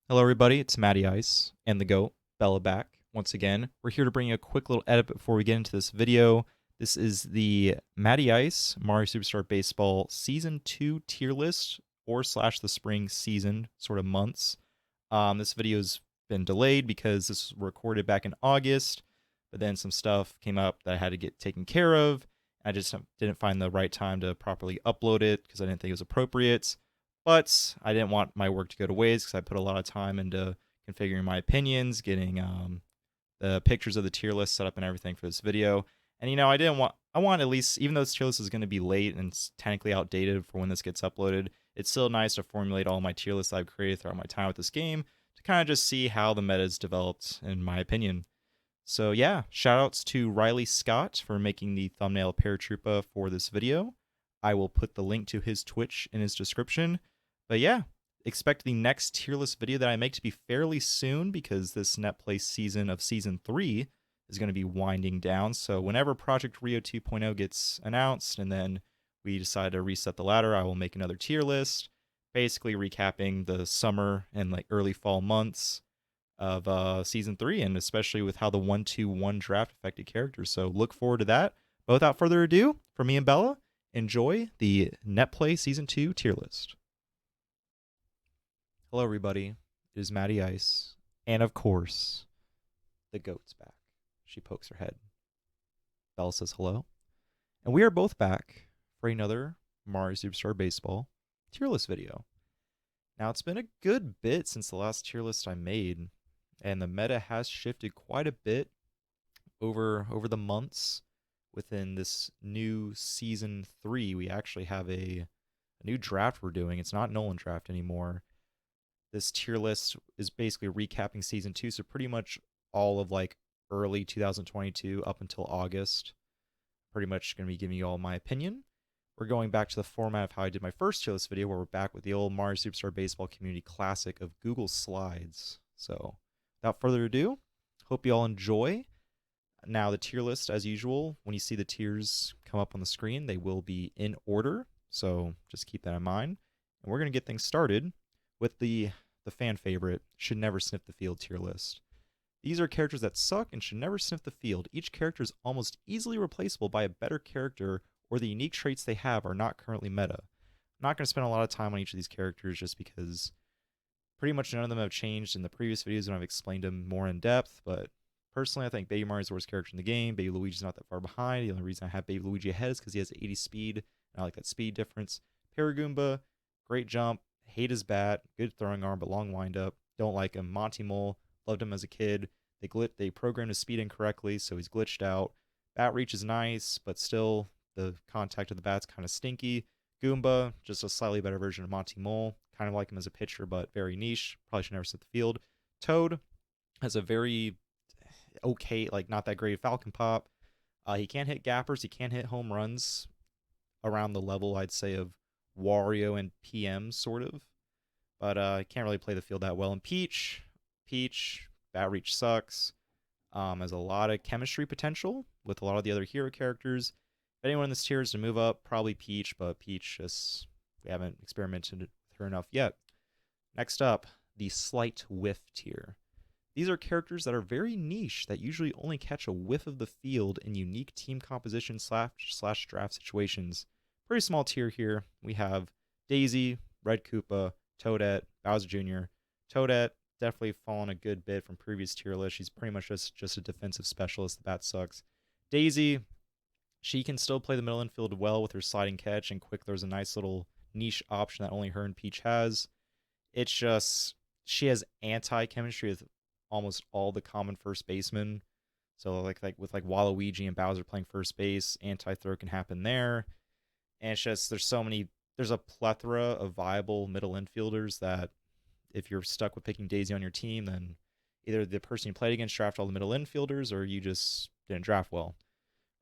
Hello, everybody. It's MattyIce and the GOAT, Bella back once again. We're here to bring you a quick little edit before we get into this video. This is the MattyIce Mario Superstar Baseball Season 2 tier list or slash the spring season sort of months. This video's been delayed because this was recorded back in August, but then some stuff came up that I had to get taken care of. I just didn't find the right time to properly upload it because I didn't think it was appropriate. But I didn't want my work to go to waste because I put a lot of time into configuring my opinions, getting the pictures of the tier list set up and everything for this video. And I want at least, even though this tier list is going to be late and it's technically outdated for when this gets uploaded, it's still nice to formulate all my tier lists I've created throughout my time with this game to kind of just see how the meta is developed, in my opinion. So yeah, shoutouts to Riley Scott for making the thumbnail Paratroopa for this video. I will put the link to his Twitch in his description. But yeah, expect the next tier list video that I make to be fairly soon because this Netplay season of Season 3 is going to be winding down. So whenever Project Rio 2.0 gets announced and then we decide to reset the ladder, I will make another tier list, basically recapping the summer and like early fall months of Season 3, and especially with how the 1-2-1 draft affected characters. So look forward to that. But without further ado, for me and Bella, enjoy the Netplay Season 2 tier list. Hello, everybody. It is MattyIce. And of course, the GOAT's back. She pokes her head. Bella says hello. And we are both back for another Mario Superstar Baseball tier list video. Now, it's been a good bit since the last tier list I made, and the meta has shifted quite a bit over the months. Within this new Season 3, we actually have a new draft we're doing. It's not Nolan draft anymore. This tier list is basically recapping Season 2, so pretty much all of like early 2022 up until August. Pretty much going to be giving you all my opinion. We're going back to the format of how I did my first tier list video, where we're back with the old Mario Superstar Baseball community classic of Google Slides. So without further ado, hope you all enjoy. Now, the tier list, as usual, when you see the tiers come up on the screen, they will be in order. So just keep that in mind. And we're going to get things started with the fan favorite, Should Never Sniff the Field tier list. These are characters that suck and should never sniff the field. Each character is almost easily replaceable by a better character, or the unique traits they have are not currently meta. I'm not going to spend a lot of time on each of these characters just because pretty much none of them have changed in the previous videos when I've explained them more in depth, but personally I think Baby Mario's the worst character in the game. Baby Luigi's not that far behind. The only reason I have Baby Luigi ahead is because he has 80 speed, and I like that speed difference. Paragoomba, great jump, hate his bat, good throwing arm, but long windup. Don't like him. Monty Mole, loved him as a kid. They programmed his speed incorrectly, so he's glitched out. Bat reach is nice, but still the contact of the bat's kind of stinky. Goomba, just a slightly better version of Monty Mole. Kind of like him as a pitcher, but very niche. Probably should never sit the field. Toad has a very okay, like not that great Falcon Pop. He can't hit gappers. He can't hit home runs around the level, I'd say, of Wario and PM, sort of. But can't really play the field that well. And Peach, bat reach sucks. Has a lot of chemistry potential with a lot of the other hero characters. If anyone in this tier is to move up, probably Peach, but Peach just, we haven't experimented with her enough yet. Next up, the Slight Whiff tier. These are characters that are very niche that usually only catch a whiff of the field in unique team composition slash draft situations. Pretty small tier here. We have Daisy, Red Koopa, Toadette, Bowser Jr. Toadette, definitely fallen a good bit from previous tier lists. She's pretty much just a defensive specialist. The bat sucks. Daisy, she can still play the middle infield well with her sliding catch, and quick there's a nice little niche option that only her and Peach has. It's just, she has anti-chemistry with almost all the common first basemen. So like with Waluigi and Bowser playing first base, anti-throw can happen there. And it's just, there's a plethora of viable middle infielders that if you're stuck with picking Daisy on your team, then either the person you played against draft all the middle infielders, or you just didn't draft well.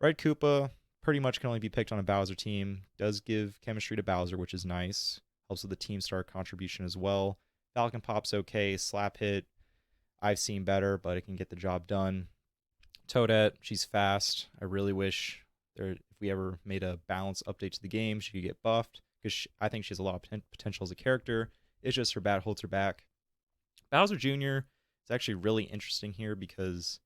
Red Koopa pretty much can only be picked on a Bowser team. Does give chemistry to Bowser, which is nice. Helps with the team star contribution as well. Falcon Pop's okay. Slap hit, I've seen better, but it can get the job done. Toadette, she's fast. I really wish if we ever made a balanced update to the game, she could get buffed, because I think she has a lot of potential as a character. It's just her bat holds her back. Bowser Jr. is actually really interesting here because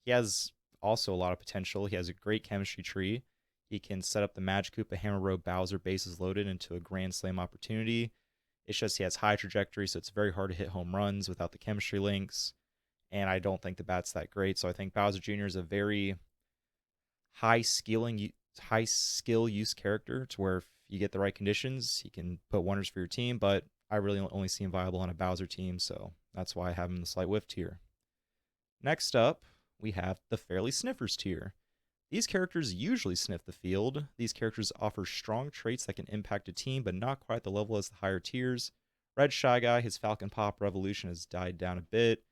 he has also a lot of potential. He has a great chemistry tree. He can set up the Magikoopa Hammer Row Bowser bases loaded into a Grand Slam opportunity. It's just he has high trajectory, so it's very hard to hit home runs without the chemistry links. And I don't think the bat's that great. So I think Bowser Jr. is a very high skill use character to where if you get the right conditions, he can put wonders for your team. But I really only see him viable on a Bowser team, so that's why I have him in the slight whiff tier. Next up, we have the Fairly Sniffers tier. These characters usually sniff the field. These characters offer strong traits that can impact a team, but not quite the level as the higher tiers. Red Shy Guy, his Falcon Pop Revolution has died down a bit.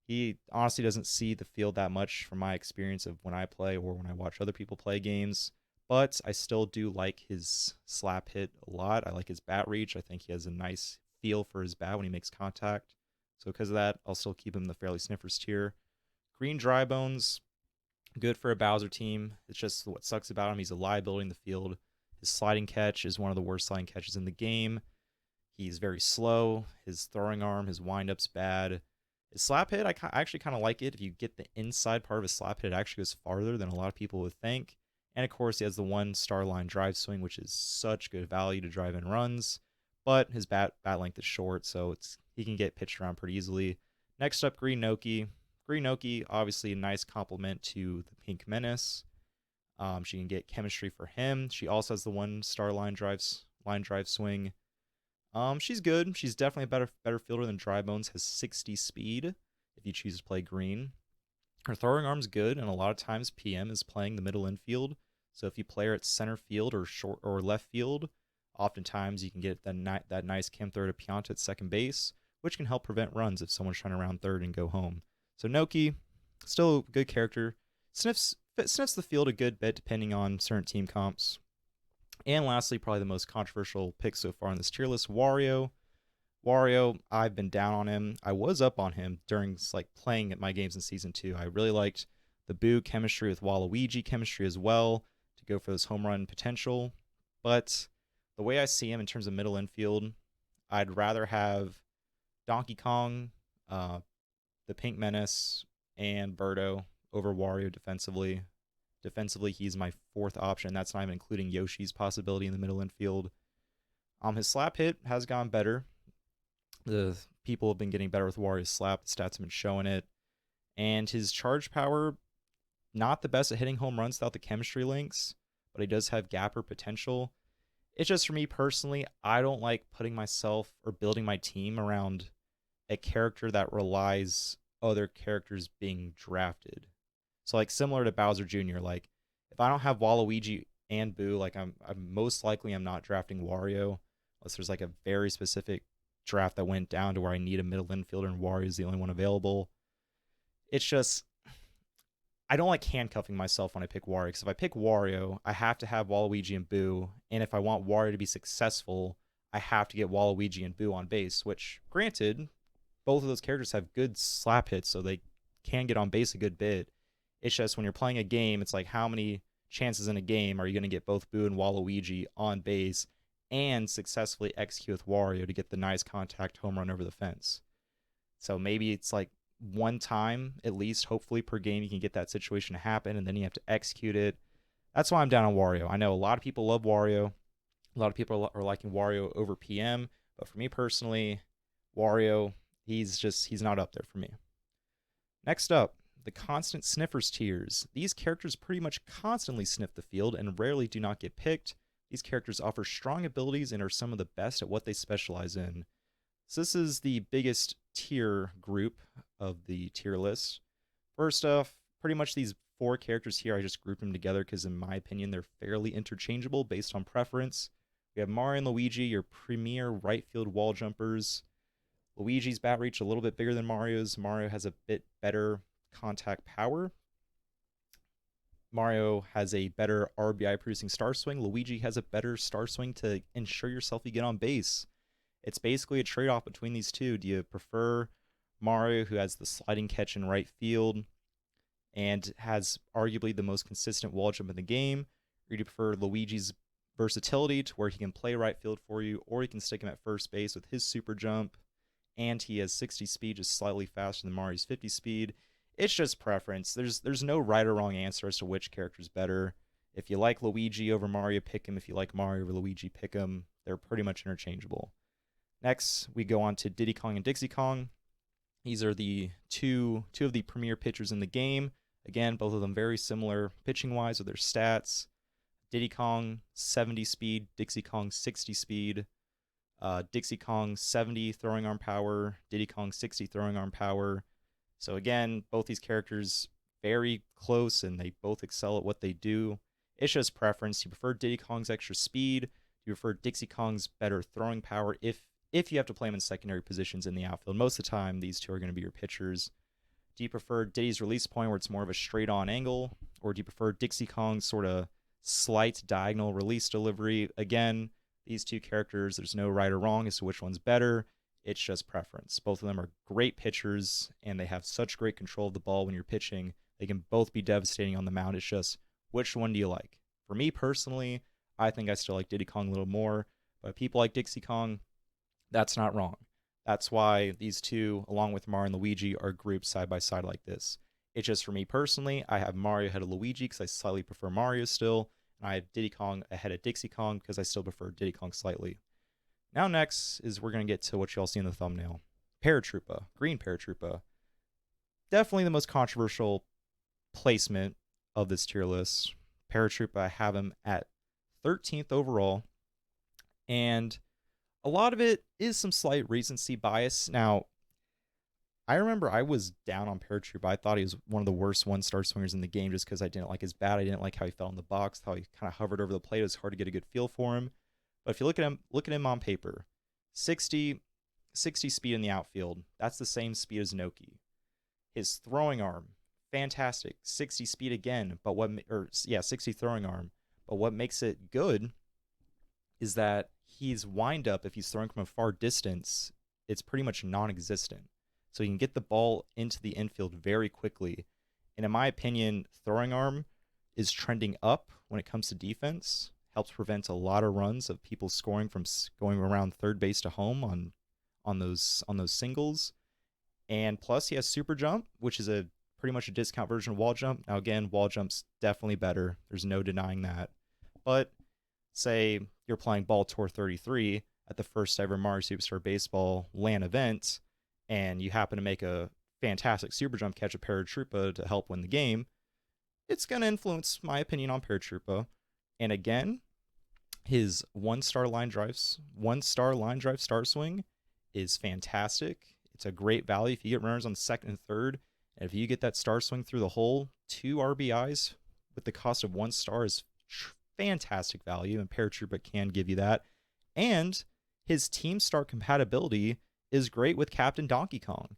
He honestly doesn't see the field that much from my experience of when I play or when I watch other people play games. But I still do like his slap hit a lot. I like his bat reach. I think he has a nice feel for his bat when he makes contact. So because of that, I'll still keep him in the Fairly Sniffers tier. Green Dry Bones, good for a Bowser team. It's just what sucks about him. He's a liability in the field. His sliding catch is one of the worst sliding catches in the game. He's very slow. His throwing arm, his windup's bad. His slap hit, I actually kind of like it. If you get the inside part of his slap hit, it actually goes farther than a lot of people would think. And of course, he has the one star line drive swing, which is such good value to drive in runs. But his bat length is short, so he can get pitched around pretty easily. Next up, Green Noki. Green Noki, obviously a nice complement to the Pink Menace. She can get chemistry for him. She also has the one star line drive swing. She's good. She's definitely a better fielder than Dry Bones. Has 60 speed if you choose to play green. Her throwing arm's good, and a lot of times PM is playing the middle infield. So if you play her at center field or short or left field, oftentimes you can get that nice chem throw to Pianta at second base, which can help prevent runs if someone's trying to round third and go home. So Noki, still a good character. Sniffs the field a good bit depending on certain team comps. And lastly, probably the most controversial pick so far on this tier list, Wario. Wario, I've been down on him. I was up on him during playing at my games in Season 2. I really liked the Boo chemistry with Waluigi chemistry as well to go for this home run potential. But the way I see him in terms of middle infield, I'd rather have Donkey Kong, the Pink Menace, and Birdo over Wario defensively. Defensively, he's my fourth option. That's not even including Yoshi's possibility in the middle infield. His slap hit has gone better. The people have been getting better with Wario's slap. The stats have been showing it. And his charge power, not the best at hitting home runs without the chemistry links, but he does have gapper potential. It's just for me personally, I don't like putting myself or building my team around a character that relies other characters being drafted. So similar to Bowser Jr., if I don't have Waluigi and Boo, I'm most likely I'm not drafting Wario unless there's a very specific draft that went down to where I need a middle infielder and Wario is the only one available. It's just I don't like handcuffing myself when I pick Wario, because if I pick Wario, I have to have Waluigi and Boo, and if I want Wario to be successful, I have to get Waluigi and Boo on base, which, granted, both of those characters have good slap hits, so they can get on base a good bit. It's just when you're playing a game, it's how many chances in a game are you going to get both Boo and Waluigi on base and successfully execute with Wario to get the nice contact home run over the fence? So maybe it's one time at least, hopefully per game, you can get that situation to happen, and then you have to execute it. That's why I'm down on Wario. I know a lot of people love Wario. A lot of people are liking Wario over PM, but for me personally, Wario, he's not up there for me. Next up, the constant Sniffers tiers. These characters pretty much constantly sniff the field and rarely do not get picked. These characters offer strong abilities and are some of the best at what they specialize in. So this is the biggest tier group of the tier list. First off, pretty much these four characters here, I just grouped them together because in my opinion, they're fairly interchangeable based on preference. We have Mario and Luigi, your premier right field wall jumpers. Luigi's bat reach a little bit bigger than Mario's. Mario has a bit better contact power. Mario has a better RBI producing star swing. Luigi has a better star swing to ensure yourself you get on base. It's basically a trade-off between these two. Do you prefer Mario, who has the sliding catch in right field and has arguably the most consistent wall jump in the game, or do you prefer Luigi's versatility to where he can play right field for you, or you can stick him at first base with his super jump and he has 60 speed, just slightly faster than Mario's 50 speed. It's just preference. There's no right or wrong answer as to which character's better. If you like Luigi over Mario, pick him. If you like Mario over Luigi, pick him. They're pretty much interchangeable. Next, we go on to Diddy Kong and Dixie Kong. These are the two of the premier pitchers in the game. Again, both of them very similar pitching-wise with their stats. Diddy Kong, 70 speed. Dixie Kong, 60 speed. Dixie Kong, 70 throwing arm power. Diddy Kong, 60 throwing arm power. So again, both these characters very close, and they both excel at what they do. It's just preference. You prefer Diddy Kong's extra speed. You prefer Dixie Kong's better throwing power if you have to play him in secondary positions in the outfield. Most of the time, these two are going to be your pitchers. Do you prefer Diddy's release point where it's more of a straight-on angle? Or do you prefer Dixie Kong's sort of slight diagonal release delivery? Again, these two characters, there's no right or wrong as to which one's better. It's just preference. Both of them are great pitchers, and they have such great control of the ball when you're pitching. They can both be devastating on the mound. It's just, which one do you like? For me personally, I think I still like Diddy Kong a little more. But people like Dixie Kong, that's not wrong. That's why these two, along with Mario and Luigi, are grouped side by side like this. It's just for me personally, I have Mario ahead of Luigi because I slightly prefer Mario still. And I have Diddy Kong ahead of Dixie Kong because I still prefer Diddy Kong slightly. Now next is we're going to get to what you all see in the thumbnail. Paratroopa, green Paratroopa. Definitely the most controversial placement of this tier list. Paratroopa, I have him at 13th overall. And a lot of it is some slight recency bias. Now, I remember I was down on Paratroopa. I thought he was one of the worst one-star swingers in the game just because I didn't like his bat. I didn't like how he fell in the box, how he kind of hovered over the plate. It was hard to get a good feel for him. But if you look at him on paper, 60 speed in the outfield. That's the same speed as Noki. His throwing arm, fantastic. 60 speed again, 60 throwing arm. But what makes it good is that his windup, if he's throwing from a far distance, it's pretty much non-existent. So you can get the ball into the infield very quickly. And in my opinion, throwing arm is trending up when it comes to defense. Helps prevent a lot of runs of people scoring from going around third base to home on those singles. And plus he has super jump, which is a pretty much a discount version of wall jump. Now again, wall jump's definitely better. There's no denying that. But say you're playing Ball Tour 33 at the first ever Mario Superstar Baseball LAN event, and you happen to make a fantastic super jump catch a Paratroopa to help win the game, it's going to influence my opinion on Paratroopa. And again, his one-star line drive star swing is fantastic. It's a great value if you get runners on second and third. And if you get that star swing through the hole, 2 RBIs with the cost of 1 star is fantastic value, and Paratroopa can give you that. And his team star compatibility is great with Captain Donkey Kong.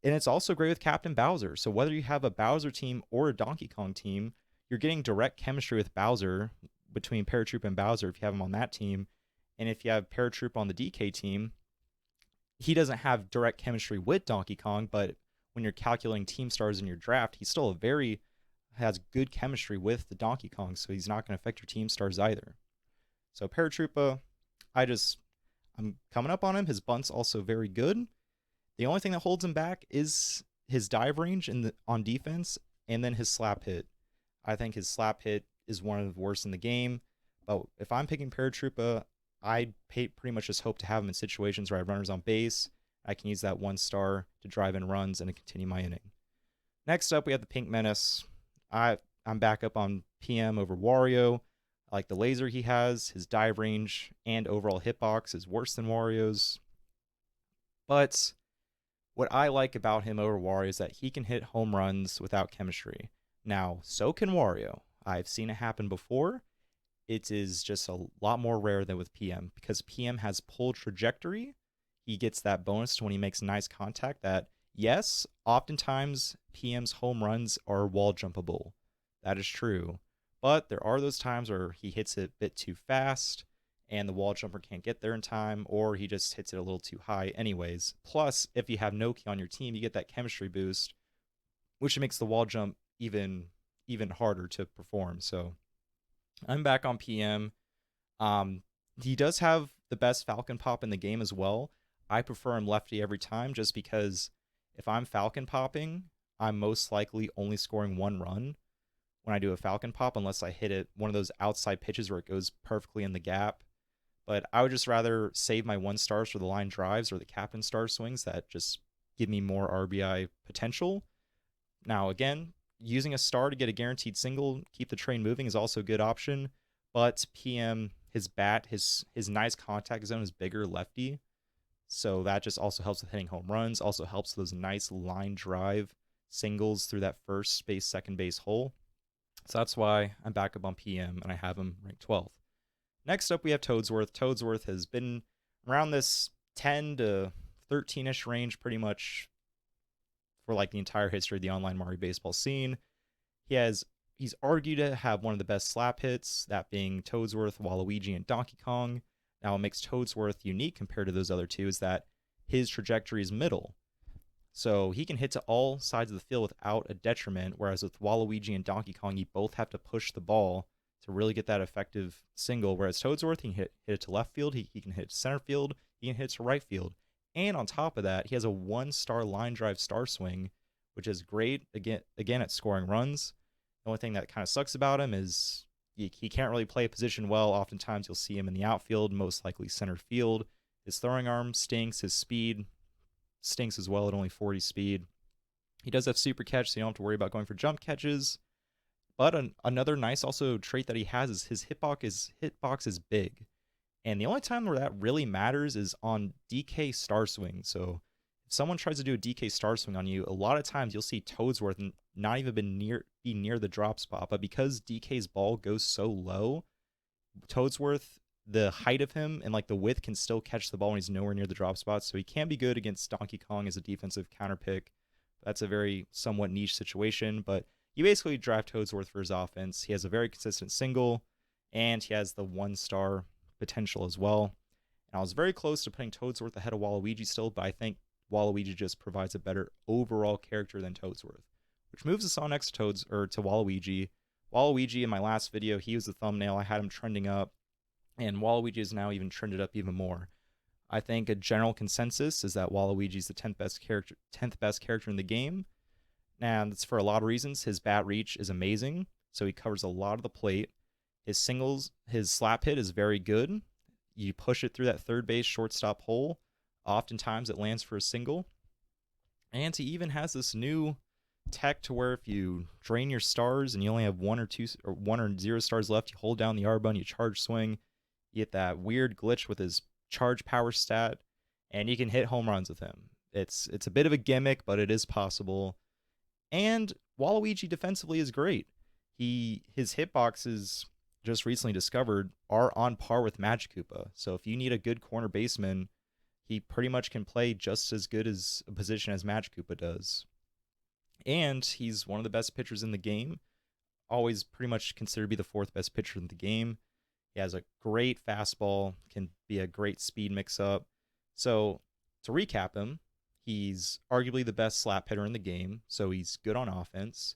And it's also great with Captain Bowser. So whether you have a Bowser team or a Donkey Kong team, you're getting direct chemistry with Bowser between Paratroopa and Bowser if you have him on that team. And if you have Paratroopa on the DK team, he doesn't have direct chemistry with Donkey Kong, but when you're calculating team stars in your draft, he's still has good chemistry with the Donkey Kong, so he's not going to affect your team stars either. So Paratroopa, I'm coming up on him. His bunt's also very good. The only thing that holds him back is his dive range on defense, and then his slap hit. I think his slap hit is one of the worst in the game. But if I'm picking Paratroopa, I pretty much just hope to have him in situations where I have runners on base. I can use that 1 star to drive in runs and to continue my inning. Next up, we have the Pink Menace. I'm back up on PM over Wario. I like the laser he has. His dive range and overall hitbox is worse than Wario's. But what I like about him over Wario is that he can hit home runs without chemistry. Now, so can Wario. I've seen it happen before. It is just a lot more rare than with PM because PM has pull trajectory. He gets that bonus to when he makes nice contact that, yes, oftentimes PM's home runs are wall jumpable. That is true. But there are those times where he hits it a bit too fast and the wall jumper can't get there in time, or he just hits it a little too high anyways. Plus, if you have Noki on your team, you get that chemistry boost, which makes the wall jump even harder to perform. So I'm back on PM. He does have the best Falcon Pop in the game as well. I prefer him lefty every time just because if I'm Falcon popping, I'm most likely only scoring 1 run when I do a Falcon pop unless I hit it one of those outside pitches where it goes perfectly in the gap. But I would just rather save my 1 stars for the line drives or the captain star swings that just give me more RBI potential. Now, again, using a star to get a guaranteed single, keep the train moving is also a good option. But PM, his bat, his nice contact zone is bigger lefty. So that just also helps with hitting home runs, also helps those nice line drive singles through that first base, second base hole. So that's why I'm back up on PM and I have him ranked 12th. Next up, we have Toadsworth. Toadsworth has been around this 10 to 13-ish range pretty much for like the entire history of the online Mario baseball scene. He's argued to have one of the best slap hits, that being Toadsworth, Waluigi, and Donkey Kong. Now, what makes Toadsworth unique compared to those other two is that his trajectory is middle. So he can hit to all sides of the field without a detriment, whereas with Waluigi and Donkey Kong, you both have to push the ball to really get that effective single, whereas Toadsworth, he can hit it to left field, he can hit to center field, he can hit to right field. And on top of that, he has a 1-star line drive star swing, which is great, again at scoring runs. The only thing that kind of sucks about him is he can't really play a position well. Oftentimes you'll see him in the outfield, most likely center field. His throwing arm stinks, his speed stinks as well at only 40 speed. He does have super catch, so you don't have to worry about going for jump catches. But another nice also trait that he has is his hitbox is big. And the only time where that really matters is on DK star swing. So if someone tries to do a DK star swing on you, a lot of times you'll see Toadsworth not even be near the drop spot. But because DK's ball goes so low, Toadsworth, the height of him and like the width can still catch the ball when he's nowhere near the drop spot. So he can be good against Donkey Kong as a defensive counter pick. That's a very somewhat niche situation, but you basically draft Toadsworth for his offense. He has a very consistent single, and he has the 1-star potential as well. And I was very close to putting Toadsworth ahead of Waluigi still, but I think Waluigi just provides a better overall character than Toadsworth. Which moves us on next to Waluigi. Waluigi, in my last video, he was the thumbnail. I had him trending up, and Waluigi is now even trended up even more. I think a general consensus is that Waluigi is the 10th best character in the game. And it's for a lot of reasons. His bat reach is amazing, so he covers a lot of the plate. His slap hit is very good. You push it through that third base shortstop hole. Oftentimes it lands for a single. And he even has this new tech to where if you drain your stars and you only have 1 or 0 stars left, you hold down the R button, you charge swing, you get that weird glitch with his charge power stat, and you can hit home runs with him. It's a bit of a gimmick, but it is possible. And Waluigi defensively is great. His hitboxes, just recently discovered, are on par with Magikoopa. So if you need a good corner baseman, he pretty much can play just as good as a position as Magikoopa does. And he's one of the best pitchers in the game. Always pretty much considered to be the 4th best pitcher in the game. He has a great fastball, can be a great speed mix-up. So to recap him, he's arguably the best slap hitter in the game, so he's good on offense.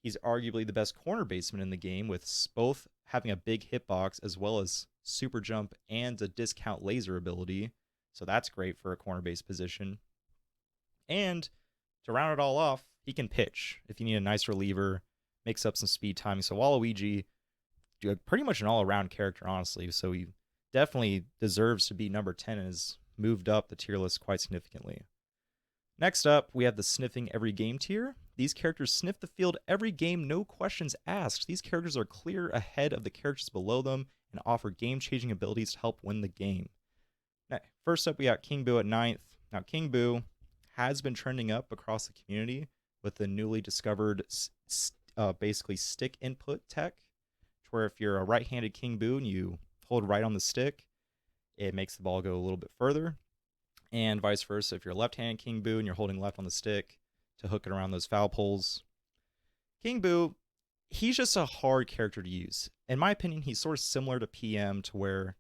He's arguably the best corner baseman in the game, with both having a big hitbox as well as super jump and a discount laser ability. So that's great for a corner base position. And to round it all off, he can pitch if you need a nice reliever, mix up some speed timing. So Waluigi, pretty much an all-around character, honestly. So he definitely deserves to be number 10 and has moved up the tier list quite significantly. Next up, we have the Sniffing every game tier. These characters sniff the field every game, no questions asked. These characters are clear ahead of the characters below them and offer game-changing abilities to help win the game. Now, first up, we got King Boo at 9th. Now, King Boo has been trending up across the community with the newly discovered basically stick input tech, where if you're a right-handed King Boo and you hold right on the stick, it makes the ball go a little bit further. And vice versa, if you're a left-handed King Boo and you're holding left on the stick to hook it around those foul poles. King Boo, he's just a hard character to use. In my opinion, he's sort of similar to PM, to where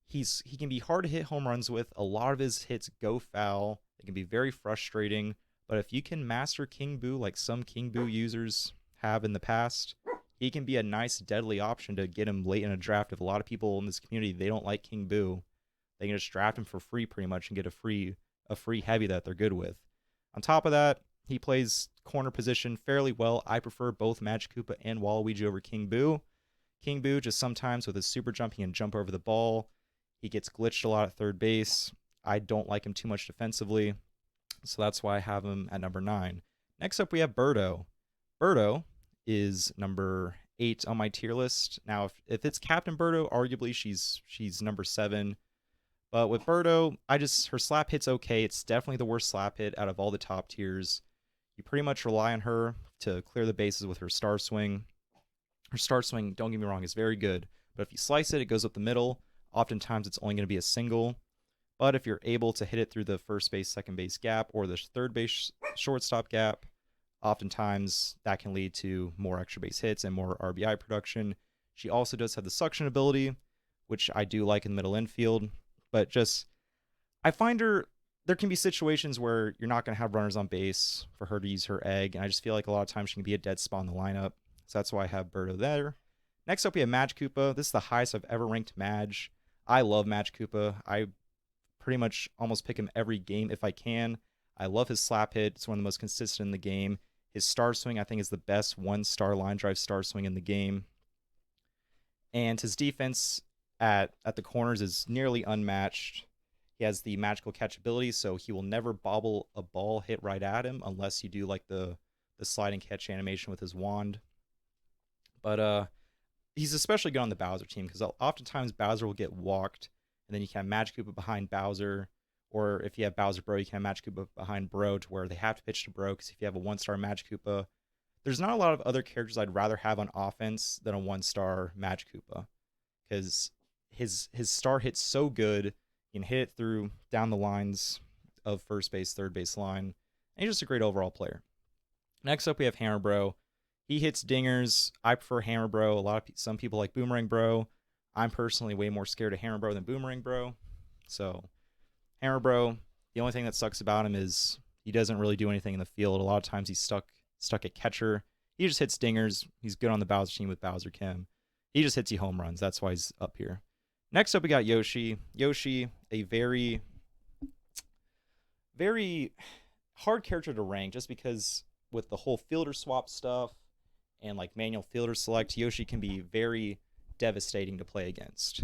he can be hard to hit home runs with. A lot of his hits go foul. It can be very frustrating. But if you can master King Boo like some King Boo users have in the past, he can be a nice deadly option to get him late in a draft. If a lot of people in this community, they don't like King Boo, They can just draft him for free pretty much and get a free heavy that they're good with. On top of that, he plays corner position fairly well. I prefer both Magic Koopa and Waluigi over King Boo. King Boo, just sometimes with his super jump, he can jump over the ball. He gets glitched a lot at third base. I don't like him too much defensively, so that's why I have him at number 9. Next up, we have Birdo. Birdo is number 8 on my tier list. Now, if it's Captain Birdo, arguably she's number 7. But with Birdo, her slap hit's okay. It's definitely the worst slap hit out of all the top tiers. You pretty much rely on her to clear the bases with her star swing. Her star swing, don't get me wrong, is very good. But if you slice it, it goes up the middle. Oftentimes, it's only going to be a single. But if you're able to hit it through the first base, second base gap, or the third base shortstop gap, oftentimes that can lead to more extra base hits and more RBI production. She also does have the suction ability, which I do like in the middle infield. But I find there can be situations where you're not going to have runners on base for her to use her egg. And I just feel like a lot of times she can be a dead spot in the lineup. So that's why I have Birdo there. Next up, we have Magic Koopa. This is the highest I've ever ranked Madge. I love Magic Koopa. I pretty much almost pick him every game if I can. I love his slap hit. It's one of the most consistent in the game. His star swing, I think, is the best one-star line drive star swing in the game. And his defense at the corners is nearly unmatched. He has the magical catch ability, so he will never bobble a ball hit right at him unless you do like the sliding catch animation with his wand. But he's especially good on the Bowser team because oftentimes Bowser will get walked, and then you can have Magic Koopa behind Bowser, or if you have Bowser Bro, you can have Magic Koopa behind Bro to where they have to pitch to Bro, because if you have a 1-star Magic Koopa, there's not a lot of other characters I'd rather have on offense than a 1-star Magic Koopa, because his star hit's so good. You can hit it through down the lines of first base, third base line, and he's just a great overall player. Next up, we have Hammer Bro. He hits dingers. I prefer Hammer Bro. Some people like Boomerang Bro. I'm personally way more scared of Hammer Bro than Boomerang Bro. So Hammer Bro, the only thing that sucks about him is he doesn't really do anything in the field. A lot of times he's stuck at catcher. He just hits dingers. He's good on the Bowser team with Bowser Kim. He just hits you home runs. That's why he's up here. Next up, we got Yoshi. Yoshi, a very, very hard character to rank just because with the whole fielder swap stuff and like manual fielder select, Yoshi can be very devastating to play against.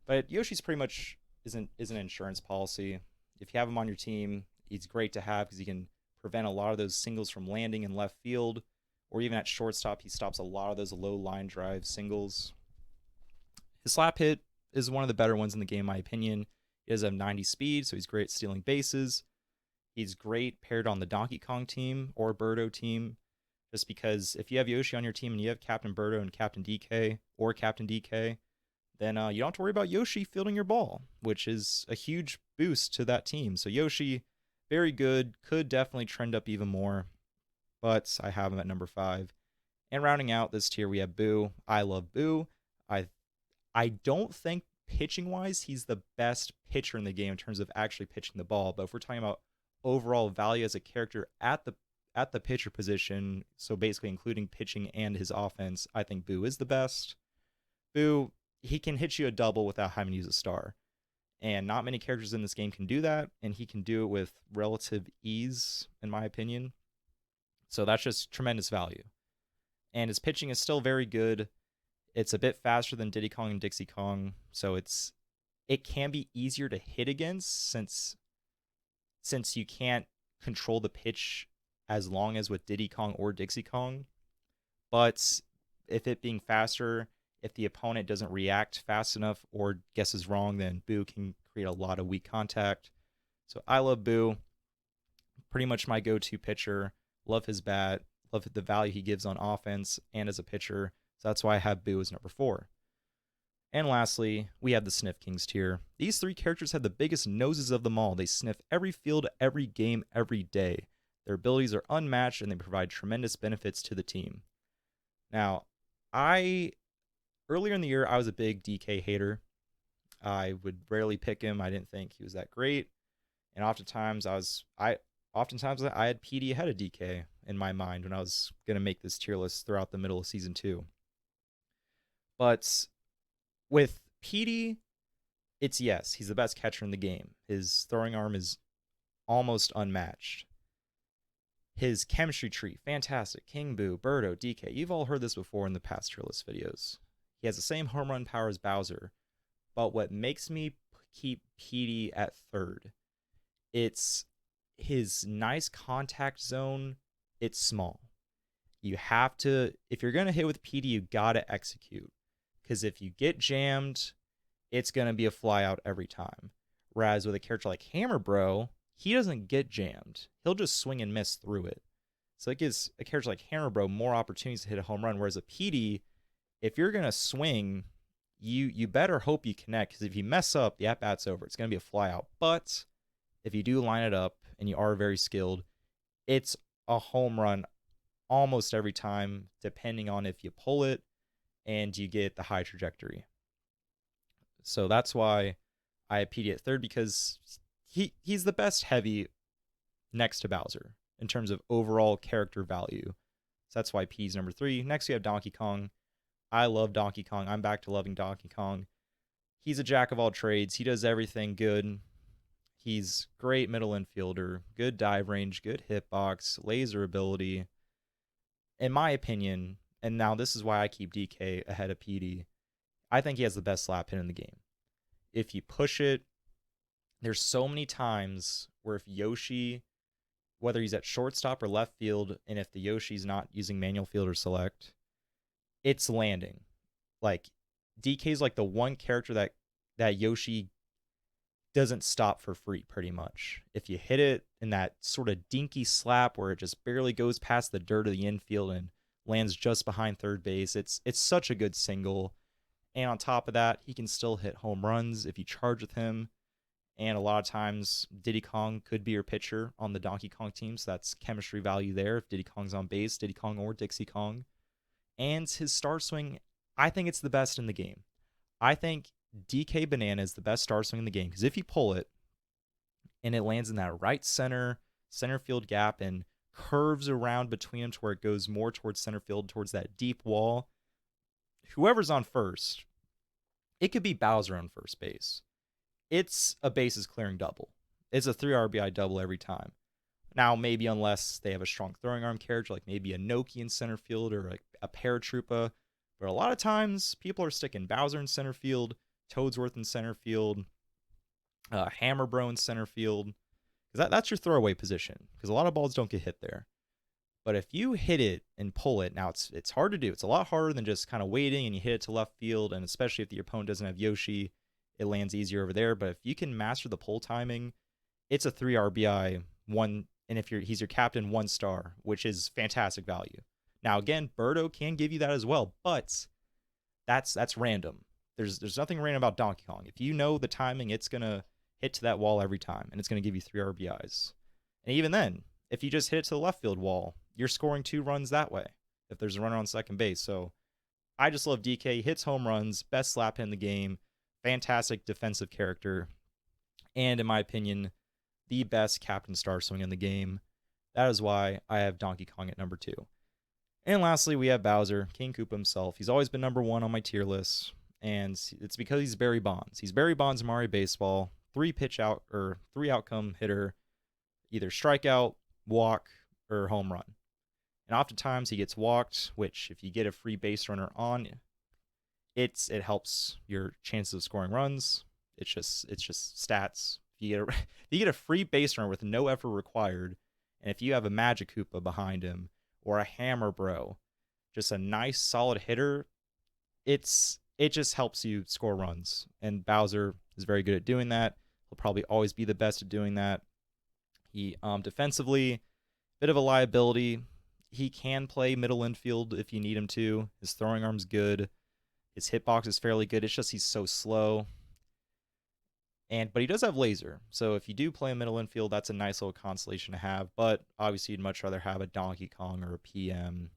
But Yoshi's pretty much is an insurance policy. If you have him on your team, he's great to have because he can prevent a lot of those singles from landing in left field, or even at shortstop, he stops a lot of those low line drive singles. His slap hit is one of the better ones in the game, in my opinion. He does have 90 speed, so he's great at stealing bases. He's great paired on the Donkey Kong team or Birdo team, just because if you have Yoshi on your team and you have Captain Birdo and Captain DK or Captain DK, then you don't have to worry about Yoshi fielding your ball, which is a huge boost to that team. So Yoshi, very good, could definitely trend up even more, but I have him at number 5. And rounding out this tier, we have Boo. I love Boo. I don't think pitching-wise he's the best pitcher in the game in terms of actually pitching the ball, but if we're talking about overall value as a character at the pitcher position, so basically including pitching and his offense, I think Boo is the best. Boo, he can hit you a double without having to use a star. And not many characters in this game can do that, and he can do it with relative ease, in my opinion. So that's just tremendous value. And his pitching is still very good. It's a bit faster than Diddy Kong and Dixie Kong, so it can be easier to hit against since you can't control the pitch as long as with Diddy Kong or Dixie Kong. But if it being faster, if the opponent doesn't react fast enough or guesses wrong, then Boo can create a lot of weak contact. So I love Boo. Pretty much my go-to pitcher. Love his bat. Love the value he gives on offense and as a pitcher. So that's why I have Boo as number 4. And lastly, we have the Sniff Kings tier. These 3 characters have the biggest noses of them all. They sniff every field, every game, every day. Their abilities are unmatched, and they provide tremendous benefits to the team. Now, earlier in the year, I was a big DK hater. I would rarely pick him. I didn't think he was that great. And oftentimes I had PD ahead of DK in my mind when I was going to make this tier list throughout the middle of Season 2. But with PD, Yes, he's the best catcher in the game. His throwing arm is almost unmatched. His chemistry tree, fantastic. King Boo, Birdo, DK. You've all heard this before in the past tier list videos. He has the same home run power as Bowser. But what makes me keep Petey at third, it's his nice contact zone. It's small. You have to, if you're going to hit with Petey, you got to execute. Because if you get jammed, it's going to be a fly out every time. Whereas with a character like Hammer Bro, he doesn't get jammed. He'll just swing and miss through it. So it gives a character like Hammer Bro more opportunities to hit a home run. Whereas a Petey, if you're going to swing, you better hope you connect. Because if you mess up, the at-bat's over. It's going to be a fly out. But if you do line it up and you are very skilled, it's a home run almost every time, depending on if you pull it and you get the high trajectory. So that's why I have Petey at third, because he's the best heavy next to Bowser in terms of overall character value. So that's why Petey's number 3. Next we have Donkey Kong. I love Donkey Kong. I'm back to loving Donkey Kong. He's a jack of all trades. He does everything good. He's great middle infielder, good dive range, good hitbox, laser ability. In my opinion, and now this is why I keep DK ahead of Petey, I think he has the best slap hit in the game. If you push it, there's so many times where if Yoshi, whether he's at shortstop or left field, and if the Yoshi's not using manual fielder select, it's landing. Like, DK's like the one character that Yoshi doesn't stop for free, pretty much. If you hit it in that sort of dinky slap where it just barely goes past the dirt of the infield and lands just behind third base, it's such a good single. And on top of that, he can still hit home runs if you charge with him. And a lot of times, Diddy Kong could be your pitcher on the Donkey Kong team, so that's chemistry value there. If Diddy Kong's on base, Diddy Kong or Dixie Kong. And his star swing, I think it's the best in the game. I think DK Banana is the best star swing in the game, because if you pull it and it lands in that right center field gap and curves around between them to where it goes more towards center field, towards that deep wall, whoever's on first, it could be Bowser on first base. It's a bases clearing double. It's a 3 RBI double every time. Now, maybe unless they have a strong throwing arm character, like maybe a Noki in center field or like a Paratroopa. But a lot of times, people are sticking Bowser in center field, Toadsworth in center field, Hammer Bro in center field. Because that's your throwaway position, because a lot of balls don't get hit there. But if you hit it and pull it, now it's hard to do. It's a lot harder than just kind of waiting and you hit it to left field, and especially if the opponent doesn't have Yoshi, it lands easier over there. But if you can master the pull timing, it's a 3 RBI, one, and if he's your captain, 1 star, which is fantastic value. Now again, Birdo can give you that as well, but that's random. There's nothing random about Donkey Kong. If you know the timing, it's gonna hit to that wall every time, and it's gonna give you 3 RBIs. And even then, if you just hit it to the left field wall, you're scoring 2 runs that way if there's a runner on second base. So I just love DK. He hits home runs, best slap hit in the game, fantastic defensive character, and in my opinion, the best captain star swing in the game. That is why I have Donkey Kong at number 2. And lastly, we have Bowser, King Koopa himself. He's always been number 1 on my tier list, and it's because he's Barry Bonds. He's Barry Bonds in Mario Baseball, 3 outcome hitter, either strikeout, walk, or home run. And oftentimes he gets walked, which if you get a free base runner on, it helps your chances of scoring runs. It's just stats. If you get a free base runner with no effort required, and if you have a Magic Koopa behind him or a Hammer Bro, just a nice solid hitter, it just helps you score runs. And Bowser is very good at doing that. He'll probably always be the best at doing that. He defensively, bit of a liability. He can play middle infield if you need him to. His throwing arm's good. His hitbox is fairly good. It's just he's so slow. But he does have laser. So if you do play a middle infield, that's a nice little consolation to have. But obviously you'd much rather have a Donkey Kong or a PM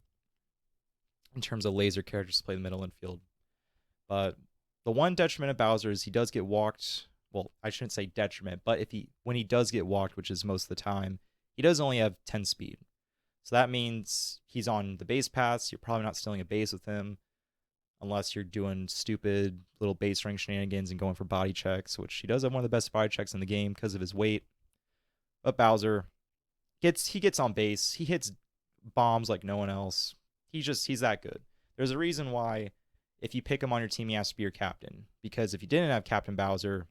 in terms of laser characters to play the middle infield. But the one detriment of Bowser is he does get walked. Well, I shouldn't say detriment, but when he does get walked, which is most of the time, he does only have 10 speed. So that means he's on the base paths. You're probably not stealing a base with him. unless you're doing stupid little base ring shenanigans and going for body checks, which he does have one of the best body checks in the game because of his weight. But Bowser gets on base. He hits bombs like no one else. He's that good. There's a reason why if you pick him on your team, he has to be your captain. Because if you didn't have Captain Bowser,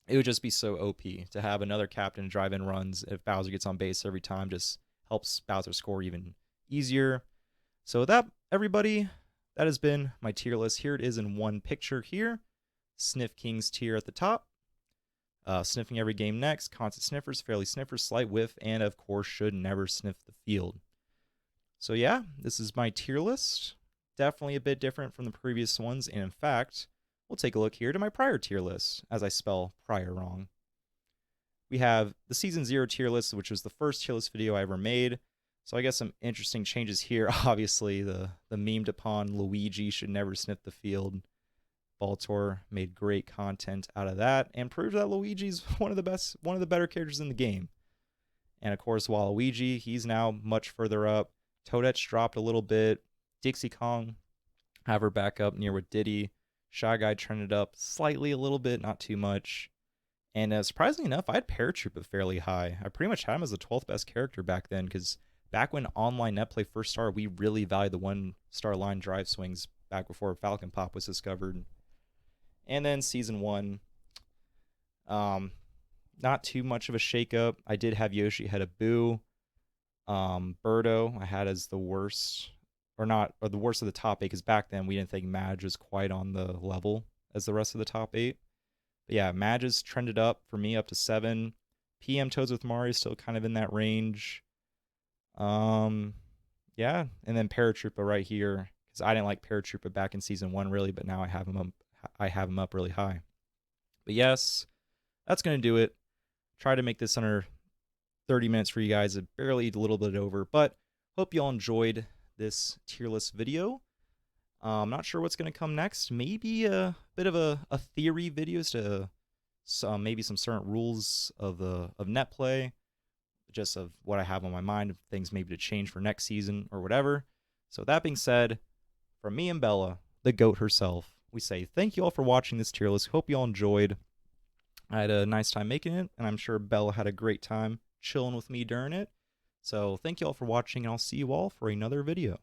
it would just be so OP to have another captain drive in runs. If Bowser gets on base every time, just helps Bowser score even easier. So that, everybody, that has been my tier list. Here it is in one picture here. Sniff Kings tier at the top. Sniffing every game next. Constant Sniffers, Fairly Sniffers, Slight Whiff, and of course should never sniff the field. So yeah, this is my tier list. Definitely a bit different from the previous ones, and in fact, we'll take a look here to my prior tier list, as I spell prior wrong. We have the Season 0 tier list, which was the first tier list video I ever made. So I guess some interesting changes here. Obviously, the memed upon Luigi should never sniff the field. Baltor made great content out of that and proved that Luigi's one of the better characters in the game. And of course, Waluigi, he's now much further up. Toadette dropped a little bit. Dixie Kong, have her back up near with Diddy. Shy Guy trended up slightly a little bit, not too much. And surprisingly enough, I had Paratroopa fairly high. I pretty much had him as the 12th best character back then, because back when online netplay first started, we really valued the 1-star line drive swings back before Falcon Pop was discovered. And then Season 1, not too much of a shakeup. I did have Yoshi ahead of Boo. Birdo I had as the worst, or the worst of the top 8, because back then we didn't think Madge was quite on the level as the rest of the top 8. But yeah, Madge has trended up for me up to 7. PM Toads with Mario still kind of in that range. Yeah, and then Paratroopa right here, because I didn't like Paratroopa back in Season 1 really, but now I have him up really high. But yes, that's going to do it. Try to make this under 30 minutes for you guys, barely a little bit over, but hope you all enjoyed this tier list video. I'm not sure what's going to come next. Maybe a bit of a theory video as to maybe some certain rules of netplay, just of what I have on my mind, of things maybe to change for next season or whatever. So that being said, from me and Bella, the GOAT herself, we say thank you all for watching this tier list. Hope you all enjoyed. I had a nice time making it, and I'm sure Bella had a great time chilling with me during it. So thank you all for watching, and I'll see you all for another video.